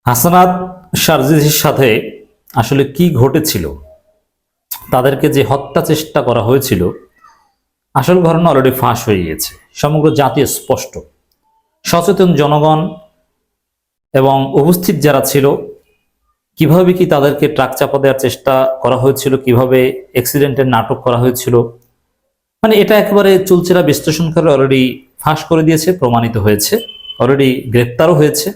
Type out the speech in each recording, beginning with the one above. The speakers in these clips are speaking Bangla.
হাসানাত শারজিদের সাথে আসলে কি ঘটেছিল, তাদেরকে যে হত্যা চেষ্টা করা হয়েছিল, আসল ঘটনা অলরেডি ফাঁস হয়ে গিয়েছে। সমগ্র জাতি স্পষ্ট, সচেতন জনগণ এবং উপস্থিত যারা ছিল, কিভাবে কি তাদেরকে ট্রাক চাপা দেওয়ার চেষ্টা করা হয়েছিল, কিভাবে অ্যাক্সিডেন্টের নাটক করা হয়েছিল, মানে এটা একেবারে চুলচেরা বিশ্লেষণ করে অলরেডি ফাঁস করে দিয়েছে, প্রমাণিত হয়েছে, অলরেডি গ্রেপ্তারও হয়েছে।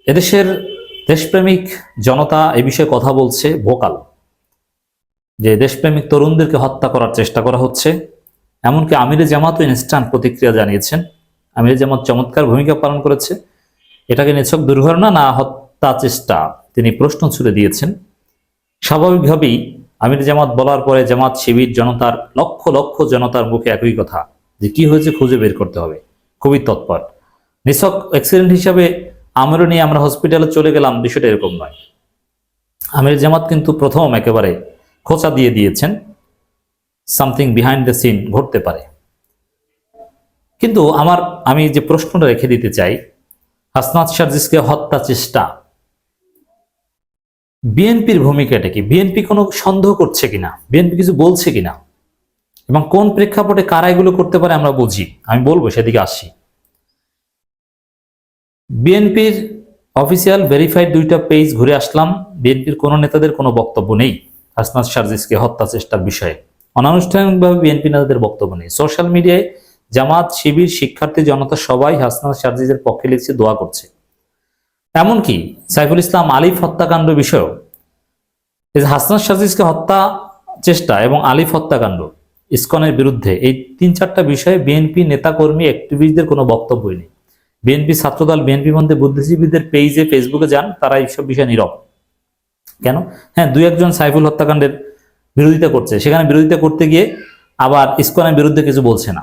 এদেশের দেশপ্রেমিক জনতা এই বিষয়ে কথা বলছে ভোকাল, যে দেশপ্রেমিক তরুণদেরকে হত্যা করার চেষ্টা করা হচ্ছে। এমনকি আমিরে জামাতও ইনস্ট্যান্ট প্রতিক্রিয়া জানিয়েছেন। আমিরে জামাত চমৎকার ভূমিকা পালন করেছে। এটাকে নিছক দুর্ঘটনা না হত্যা চেষ্টা তিনি প্রশ্ন ছুড়ে দিয়েছেন। স্বাভাবিকভাবেই আমিরে জামাত বলার পরে জামাত শিবির জনতার লক্ষ লক্ষ জনতার মুখে একই কথা, যে কি হয়েছে খুঁজে বের করতে হবে, খুবই তৎপর। নিছক অ্যাক্সিডেন্ট হিসাবে আমিরও নিয়ে আমরা হসপিটালে চলে গেলাম, বিষয়টা এরকম নয়। আমির জামাত কিন্তু প্রথম একেবারে খোঁচা দিয়ে দিয়েছেন, সামথিং বিহাইন্ড দ্য সিন ঘটতে পারে। কিন্তু আমি যে প্রশ্নটা রেখে দিতে চাই, হাসনাত শারজিসকে হত্যা চেষ্টা, বিএনপির ভূমিকাটা কি? বিএনপি কোনো সন্দেহ করছে কিনা, বিএনপি কিছু বলছে কিনা, এবং কোন প্রেক্ষাপটে কারা এগুলো করতে পারে আমরা বুঝি। আমি বলবো, সেদিকে আসি। বিএনপির অফিসিয়াল ভেরিফাইড 2টা পেজ ঘুরে আসলাম, বিএনপির কোনো নেতাদের কোনো বক্তব্য নেই হাসনাত শারজিসকে হত্যা চেষ্টার বিষয়ে। অনানুষ্ঠানিকভাবে বিএনপি নেতাদের বক্তব্য নেই। সোশ্যাল মিডিয়ায় জামাত শিবির শিক্ষার্থী জনতা সবাই হাসনাত শারজিসের পক্ষে লিখছে, দোয়া করছে। এমনকি সাইফুল ইসলাম আলিফ হত্যাকাণ্ড বিষয়েও, হাসনাত শারজিসকে হত্যা চেষ্টা এবং আলিফ হত্যাকাণ্ড, ইসকনের বিরুদ্ধে, এই 3-4টা বিষয়ে বিএনপি নেতাকর্মী অ্যাক্টিভিস্টদের কোনো বক্তব্যই নেই। বিএনপি ছাত্রদল, বিএনপি মধ্যে বুদ্ধিজীবীদের পেজে ফেসবুকে যান, তারা এইসব বিষয়ে নীরব। কেন? হ্যাঁ, 2-1 জন সাইফুল হত্যাকাণ্ডের বিরোধিতা করছে, সেখানে বিরোধিতা করতে গিয়ে আবার ইসকনের বিরুদ্ধে কিছু বলছে না,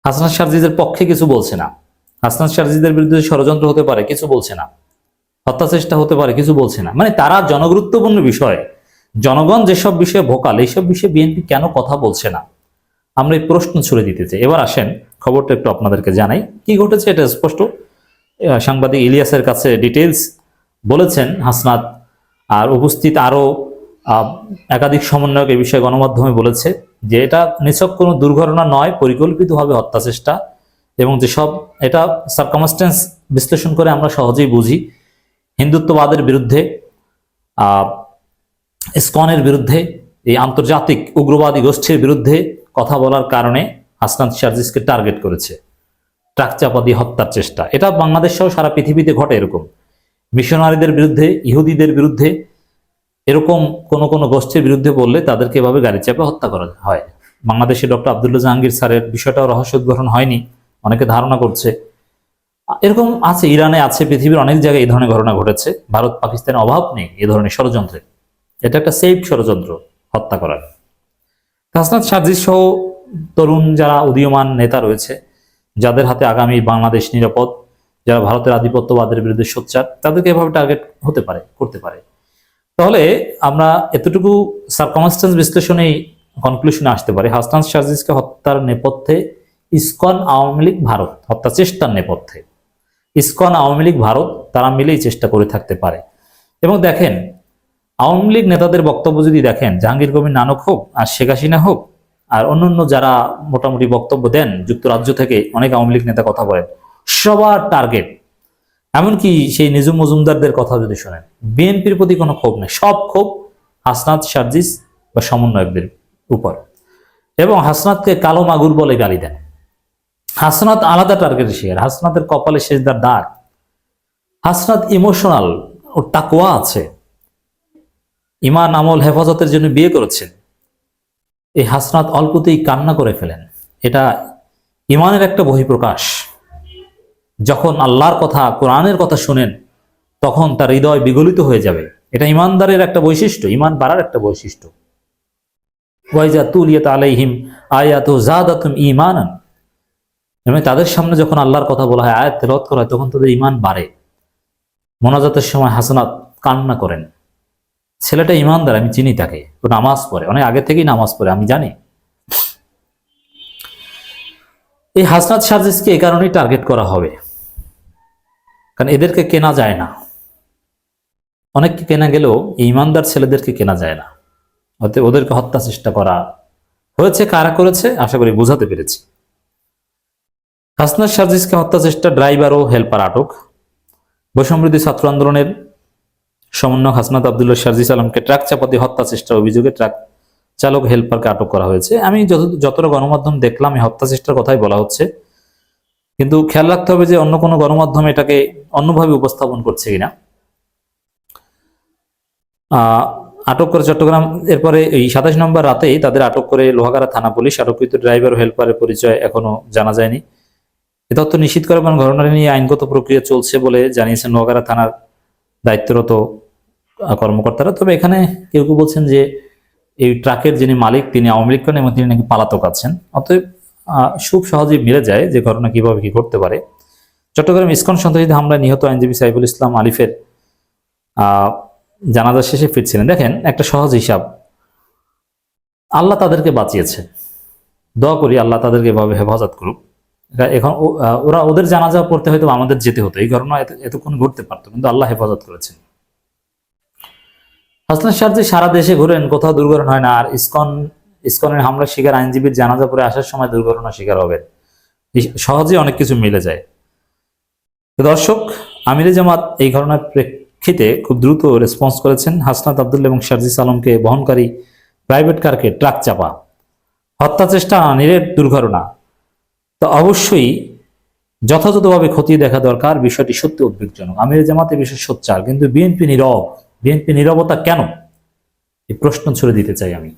হাসনাত শারজিসের পক্ষে কিছু বলছে না, হাসনাত শারজিসের বিরুদ্ধে ষড়যন্ত্র হতে পারে কিছু বলছে না, হত্যা চেষ্টা হতে পারে কিছু বলছে না। মানে তারা জনগুরুত্বপূর্ণ বিষয়, জনগণ যেসব বিষয়ে ভোকাল, এইসব বিষয়ে বিএনপি কেন কথা বলছে না, আমরা এই প্রশ্ন ছুড়ে দিতে চাই। এবার আসেন, খবরটা একটু আপনাদেরকে জানাই, কি ঘটেছে এটা স্পষ্ট। সাংবাদিক ইলিয়াসের কাছে ডিটেলস বলেছেন হাসনাত, আর উপস্থিত আরো একাধিক সমন্বয়ক এই বিষয়ে গণমাধ্যমে বলেছে যে এটা নিছক কোনো দুর্ঘটনা নয়, পরিকল্পিতভাবে হত্যা চেষ্টা, এবং যেসব এটা সার্কামস্টেন্স বিশ্লেষণ করে আমরা সহজেই বুঝি। হিন্দুত্ববাদের বিরুদ্ধে, ইসকনের বিরুদ্ধে, এই আন্তর্জাতিক উগ্রবাদী গোষ্ঠীর বিরুদ্ধে কথা বলার কারণে হাসনাত শারজিসকে টার্গেট করেছে, ট্রাক চাপা দিয়ে হত্যার চেষ্টা। এটা বাংলাদেশ সহ সারা পৃথিবীতে ঘটে এরকম। মিশনারিদের বিরুদ্ধে, ইহুদিদের বিরুদ্ধে, এরকম কোন গোষ্ঠীর বিরুদ্ধে বললে তাদেরকে এভাবে গাড়ি চাপে হত্যা করা হয়। বাংলাদেশে ডক্টর আব্দুল্লাহ জাহাঙ্গীর স্যারের বিষয়টাও রহস্য উদ্ঘাটন হয়নি, অনেকে ধারণা করছে। এরকম আছে, ইরানে আছে, পৃথিবীর অনেক জায়গায় এই ধরনের ঘটনা ঘটেছে। ভারত পাকিস্তানের অভাব নেই এই ধরনের ষড়যন্ত্রে। এটা একটা সেফ ষড়যন্ত্র হত্যা করার। হাসনাত শারজিস সহ তরুণ যারা উদীয়মান নেতা রয়েছে, যাদের হাতে আগামী বাংলাদেশ নিরাপদ, যারা ভারতের আধিপত্যবাদের বিরুদ্ধে সোচ্চার, তাদেরকে এভাবে টার্গেট হতে পারে, করতে পারে। তাহলে আমরা এতটুকু সার্কামস্টেন্স বিশ্লেষণেই কনক্লুশনে আসতে পারি, হাসনাত শারজিসকে হত্যার নেপথ্যে ইসকন, আওয়ামী লীগ, ভারত, হত্যা চেষ্টার নেপথ্যে ইসকন, আওয়ামী লীগ, ভারত, তারা মিলেই চেষ্টা করে থাকতে পারে। এবং দেখেন, আওয়ামী লীগ নেতাদের বক্তব্য যদি দেখেন, জাহাঙ্গীর কবির নানক হোক আর শেখ হাসিনা হোক আর অন্যান্য যারা মোটামুটি বক্তব্য দেন, যুক্তরাজ্য থেকে অনেক আওয়ামী লীগ নেতা কথা বলেন, সবার টার্গেট, এমনকি সেই নিজুম মজুমদারদের কথা যদি শোনেন, বিএনপির প্রতি কোনো ক্ষোভ নেই, সব ক্ষোভ হাসনাত শারজিস বা সমন্বয়কদের উপর। এবং হাসনাতকে কালো মাগুর বলে গালি দেন। হাসনাত আলাদা টার্গেটের শিকার, হাসনাতের কপালে সেজদার দাগ। হাসনাত ইমোশনাল, ওর তাকওয়া আছে, ইমান আমল হেফাজতের জন্য বিয়ে করেছেন। এই হাসনাত অল্পতেই কান্না করে ফেলেন, এটা ইমানের একটা বহিঃপ্রকাশ। যখন আল্লাহর কথা, কোরআনের কথা শুনেন, তখন তার হৃদয় বিগলিত হয়ে যাবে। এটা ইমানদারের একটা বৈশিষ্ট্য, ইমান বাড়ার একটা বৈশিষ্ট্য। ওয়াইজা তুলিয়াত আলাইহিম আয়াতু যাদাতুম ঈমানান, মানে তাদের সামনে যখন আল্লাহর কথা বলা হয়, আয়াত তেলাওয়াত করা হয়, তখন তাদের ঈমান বাড়ে। মোনাজাতের সময় হাসনাত কান্না করেন। ছেলেটা ঈমানদার, আমি চিনি তাকে, ও নামাজ পড়ে, অনেক আগে থেকেই নামাজ পড়ে, আমি জানি। এই হাসনাত শারজিসকে এই কারণেই টার্গেট করা হবে। কারণ এদেরকে কেনা যায় না, অনেককে কেনা গেলেও ইমানদার ছেলেদেরকে কেনা যায় না। অতএব ওদেরকে হত্যা চেষ্টা করা হয়েছে, কারা করেছে আশা করি বোঝাতে পেরেছি। হাসনাত সার্জিসকে হত্যা চেষ্টা, ড্রাইভার ও হেল্পার আটক। বৈষম্যবিরোধী ছাত্র আন্দোলনের সমন্বয়ক হাসনাত আব্দুল্লাহ সার্জিস আলমকে ট্রাক চাপা দিয়ে হত্যা চেষ্টার অভিযোগে ট্রাক চালক হেল্পারকে আটক করা হয়েছে। আমি যতটা গণমাধ্যম দেখলাম এই হত্যা চেষ্টার কথাই বলা হচ্ছে, কিন্তু খেয়াল রাখতে হবে যে অন্য কোনো গণমাধ্যম এটাকে অন্যভাবে উপস্থাপন করছে কিনা। আটক করে চট্টগ্রাম, এরপরে এই 27 নম্বর রাতেই তাদের আটক করে লোহাগাড়া থানা পুলিশ। আটককৃত ড্রাইভার ও হেল্পারের পরিচয় এখনো জানা যায়নি। এ তথ্য নিশ্চিত করে এবং ঘটনাটি নিয়ে আইনগত প্রক্রিয়া চলছে বলে জানিয়েছেন লোহাগাড়া থানার দায়িত্বরত কর্মকর্তারা। তবে এখানে কেউ কেউ বলছেন যে এই ট্রাকের যিনি মালিক তিনি আওয়ামী লীগ করেন এবং তিনি নাকি পালাতক আছেন। অতএব খুব সহজেই মিলে যায় যে ঘটনা কিভাবে কি ঘটতে পারে। চট্টগ্রাম ইসকন সন্ত্রাসী হামলায় নিহত আইনজীবী সাইফুল ইসলাম আলিফের জানাজা শেষে ফিরছিলেন। দেখেন একটা সহজ হিসাব, আল্লাহ তাদেরকে বাঁচিয়েছে, দোয়া করি আল্লাহ তাদেরকে এভাবে হেফাজত করুক। এখন ওরা ওদের জানাজা পড়তে হয়তো আমাদের যেতে হতো, এই ঘটনা এতক্ষণ ঘটতে পারতো, কিন্তু আল্লাহ হেফাজত করেছেন। হাসনাত সার্জিস সারা দেশে ঘুরেন, কোথাও দুর্ঘটনা হয় না। আর ইসকনের হামলার শিকার আইনজীবীর জানাজা পড়ে আসার সময় দুর্ঘটনার শিকার হবেন। সহজে অনেক কিছু মিলে যায়। দর্শক, আমিরে জামাত এই ঘটনার প্রেক্ষিতে খুব দ্রুত রেসপন্স করেছেন। হাসনাত আব্দুল্লাহ এবং সার্জিস আলমকে বহনকারী প্রাইভেট কারকে ট্রাক চাপা, হত্যা চেষ্টা, নিরেট দুর্ঘটনা। তো অবশ্যই যথাযথভাবে খতিয়ে দেখা দরকার। বিষয়টি সত্যি উদ্বেগজনক। আমিরে জামাত এই বিষয়ে সোচ্চার, কিন্তু বিএনপি নীরব। বিএনপি নীরবতা কেন, এই প্রশ্ন ছুড়ে দিতে চাই আমি।